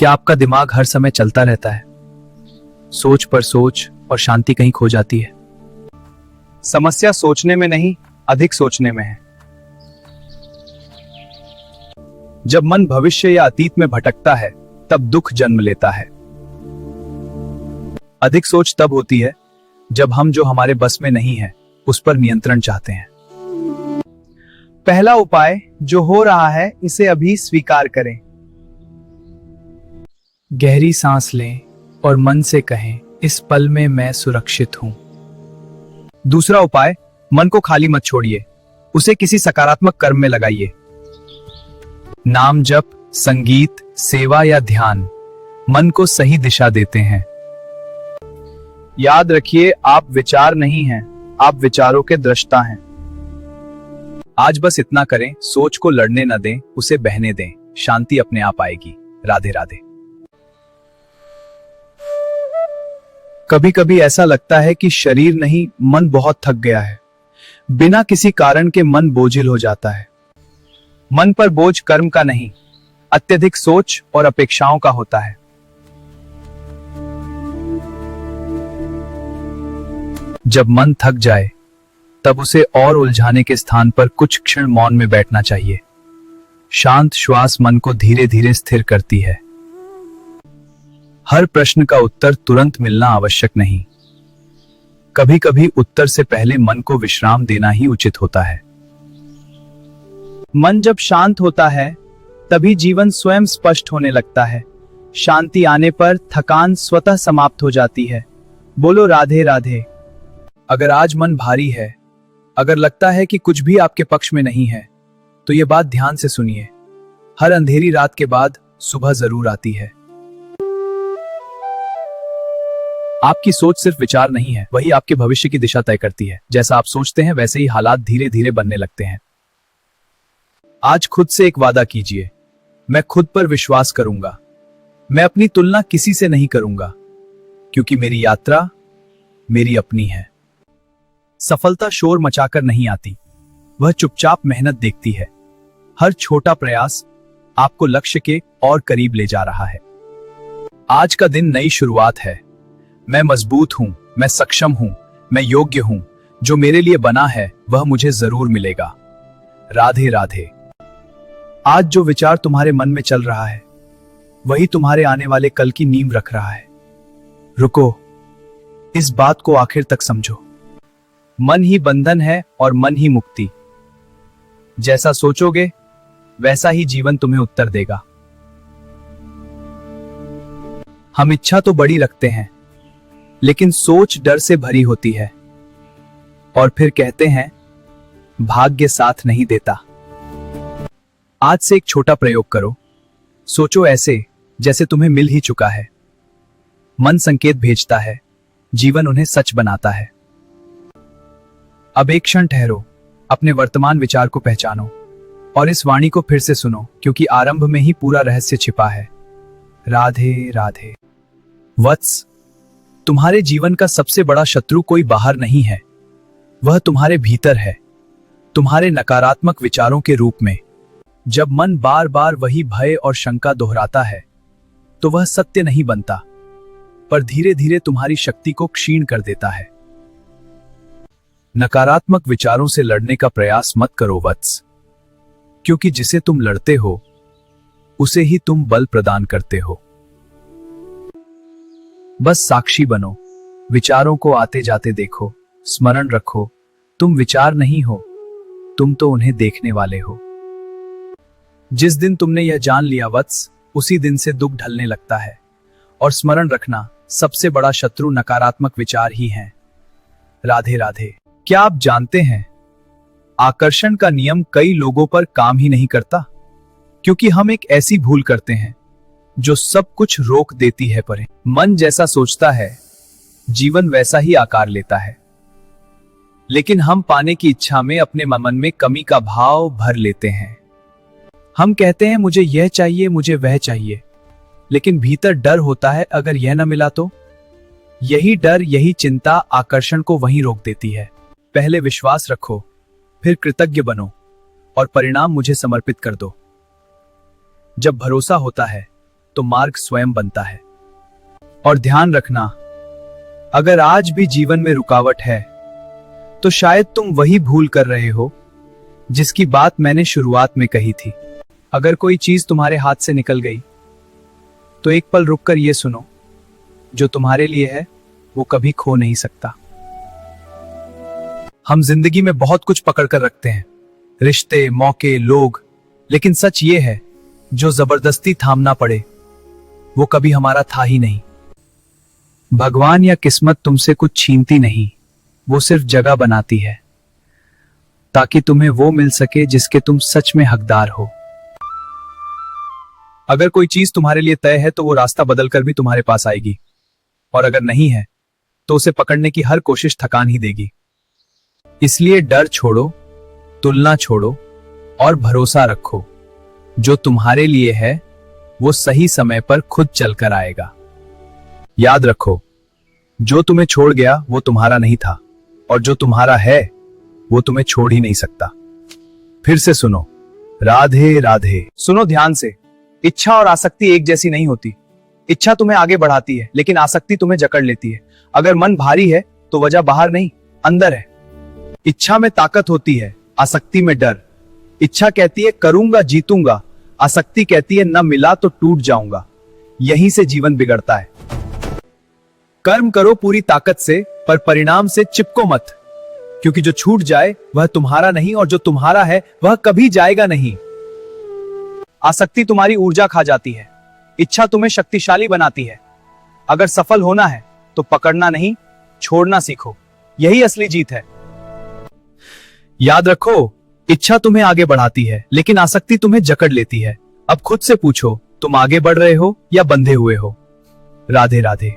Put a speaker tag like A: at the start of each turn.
A: क्या आपका दिमाग हर समय चलता रहता है? सोच पर सोच और शांति कहीं खो जाती है।
B: समस्या सोचने में नहीं, अधिक सोचने में है। जब मन भविष्य या अतीत में भटकता है, तब दुख जन्म लेता है। अधिक सोच तब होती है जब हम जो हमारे बस में नहीं है, उस पर नियंत्रण चाहते हैं। पहला उपाय, जो हो रहा है इसे अभी स्वीकार करें।
A: गहरी सांस लें और मन से कहें, इस पल में मैं सुरक्षित हूं।
B: दूसरा उपाय, मन को खाली मत छोड़िए, उसे किसी सकारात्मक कर्म में लगाइए।
A: नाम जप, संगीत, सेवा या ध्यान मन को सही दिशा देते हैं।
B: याद रखिए, आप विचार नहीं हैं, आप विचारों के दृष्टा हैं। आज बस इतना करें, सोच को लड़ने न दें, उसे बहने दें। शांति अपने आप आएगी। राधे राधे। कभी कभी ऐसा लगता है कि शरीर नहीं, मन बहुत थक गया है। बिना किसी कारण के मन बोझिल हो जाता है। मन पर बोझ कर्म का नहीं, अत्यधिक सोच और अपेक्षाओं का होता है।
A: जब मन थक जाए, तब उसे और उलझाने के स्थान पर कुछ क्षण मौन में बैठना चाहिए। शांत श्वास मन को धीरे धीरे स्थिर करती है। हर प्रश्न का उत्तर तुरंत मिलना आवश्यक नहीं। कभी कभी उत्तर से पहले मन को विश्राम देना ही उचित होता है।
B: मन जब शांत होता है, तभी जीवन स्वयं स्पष्ट होने लगता है। शांति आने पर थकान स्वतः समाप्त हो जाती है। बोलो राधे राधे।
A: अगर आज मन भारी है, अगर लगता है कि कुछ भी आपके पक्ष में नहीं है, तो यह बात ध्यान से सुनिए। हर अंधेरी रात के बाद सुबह जरूर आती है। आपकी सोच सिर्फ विचार नहीं है, वही आपके भविष्य की दिशा तय करती है। जैसा आप सोचते हैं, वैसे ही हालात धीरे धीरे बनने लगते हैं। आज खुद से एक वादा कीजिए, मैं खुद पर विश्वास करूंगा। मैं अपनी तुलना किसी से नहीं करूंगा, क्योंकि मेरी यात्रा मेरी अपनी है। सफलता शोर मचाकर नहीं आती, वह चुपचाप मेहनत देखती है। हर छोटा प्रयास आपको लक्ष्य के और करीब ले जा रहा है। आज का दिन नई शुरुआत है। मैं मजबूत हूं, मैं सक्षम हूं, मैं योग्य हूं। जो मेरे लिए बना है, वह मुझे जरूर मिलेगा। राधे राधे। आज जो विचार तुम्हारे मन में चल रहा है, वही तुम्हारे आने वाले कल की नींव रख रहा है। रुको, इस बात को आखिर तक समझो। मन ही बंधन है और मन ही मुक्ति। जैसा सोचोगे, वैसा ही जीवन तुम्हें उत्तर देगा। हम इच्छा तो बड़ी रखते हैं, लेकिन सोच डर से भरी होती है। और फिर कहते हैं, भाग्य साथ नहीं देता। आज से एक छोटा प्रयोग करो। सोचो ऐसे जैसे तुम्हें मिल ही चुका है। मन संकेत भेजता है, जीवन उन्हें सच बनाता है। अब एक क्षण ठहरो, अपने वर्तमान विचार को पहचानो और इस वाणी को फिर से सुनो, क्योंकि आरंभ में ही पूरा रहस्य छिपा है। राधे राधे। वत्स, तुम्हारे जीवन का सबसे बड़ा शत्रु कोई बाहर नहीं है, वह तुम्हारे भीतर है, तुम्हारे नकारात्मक विचारों के रूप में। जब मन बार बार वही भय और शंका दोहराता है, तो वह सत्य नहीं बनता, पर धीरे धीरे तुम्हारी शक्ति को क्षीण कर देता है। नकारात्मक विचारों से लड़ने का प्रयास मत करो वत्स, क्योंकि जिसे तुम लड़ते हो, उसे ही तुम बल प्रदान करते हो। बस साक्षी बनो, विचारों को आते जाते देखो। स्मरण रखो, तुम विचार नहीं हो, तुम तो उन्हें देखने वाले हो। जिस दिन तुमने यह जान लिया वत्स, उसी दिन से दुख ढलने लगता है। और स्मरण रखना, सबसे बड़ा शत्रु नकारात्मक विचार ही हैं। राधे राधे। क्या आप जानते हैं, आकर्षण का नियम कई लोगों पर काम ही नहीं करता, क्योंकि हम एक ऐसी भूल करते हैं जो सब कुछ रोक देती है परे। मन जैसा सोचता है, जीवन वैसा ही आकार लेता है। लेकिन हम पाने की इच्छा में अपने मन में कमी का भाव भर लेते हैं। हम कहते हैं, मुझे यह चाहिए, मुझे वह चाहिए, लेकिन भीतर डर होता है, अगर यह न मिला तो। यही डर, यही चिंता आकर्षण को वहीं रोक देती है। पहले विश्वास रखो, फिर कृतज्ञ बनो और परिणाम मुझे समर्पित कर दो। जब भरोसा होता है, तो तो मार्ग स्वयं बनता है।
B: और ध्यान रखना, अगर आज भी जीवन में रुकावट है तो शायद तुम वही भूल कर रहे हो जिसकी बात मैंने शुरुआत में कही थी। अगर कोई चीज तुम्हारे हाथ से निकल गई तो एक पल रुककर यह सुनो, जो तुम्हारे लिए है वो कभी खो नहीं सकता। हम जिंदगी में बहुत कुछ पकड़ कर रखते हैं, रिश्ते, मौके, लोग, लेकिन सच ये है जो जबरदस्ती थामना पड़े वो कभी हमारा था ही नहीं। भगवान या किस्मत तुमसे कुछ छीनती नहीं, वो सिर्फ जगह बनाती है ताकि तुम्हें वो मिल सके जिसके तुम सच में हकदार हो। अगर कोई चीज तुम्हारे लिए तय है तो वो रास्ता बदलकर भी तुम्हारे पास आएगी, और अगर नहीं है तो उसे पकड़ने की हर कोशिश थकान ही देगी। इसलिए डर छोड़ो, तुलना छोड़ो और भरोसा रखो, जो तुम्हारे लिए है वो सही समय पर खुद चलकर आएगा। याद रखो, जो तुम्हें छोड़ गया वो तुम्हारा नहीं था, और जो तुम्हारा है वो तुम्हें छोड़ ही नहीं सकता। फिर से सुनो, राधे राधे। सुनो ध्यान से, इच्छा और आसक्ति एक जैसी नहीं होती। इच्छा तुम्हें आगे बढ़ाती है, लेकिन आसक्ति तुम्हें जकड़ लेती है। अगर मन भारी है तो वजह बाहर नहीं, अंदर है। इच्छा में ताकत होती है, आसक्ति में डर। इच्छा कहती है करूंगा, जीतूंगा। आसक्ति कहती है न मिला तो टूट जाऊंगा। यहीं से जीवन बिगड़ता है। कर्म करो पूरी ताकत से, पर परिणाम से चिपको मत, क्योंकि जो छूट जाए वह तुम्हारा नहीं, और जो तुम्हारा है वह कभी जाएगा नहीं। आसक्ति तुम्हारी ऊर्जा खा जाती है, इच्छा तुम्हें शक्तिशाली बनाती है। अगर सफल होना है तो पकड़ना नहीं, छोड़ना सीखो। यही असली जीत है। याद रखो, इच्छा तुम्हें आगे बढ़ाती है, लेकिन आसक्ति तुम्हें जकड़ लेती है। अब खुद से पूछो, तुम आगे बढ़ रहे हो या बंधे हुए हो? राधे राधे।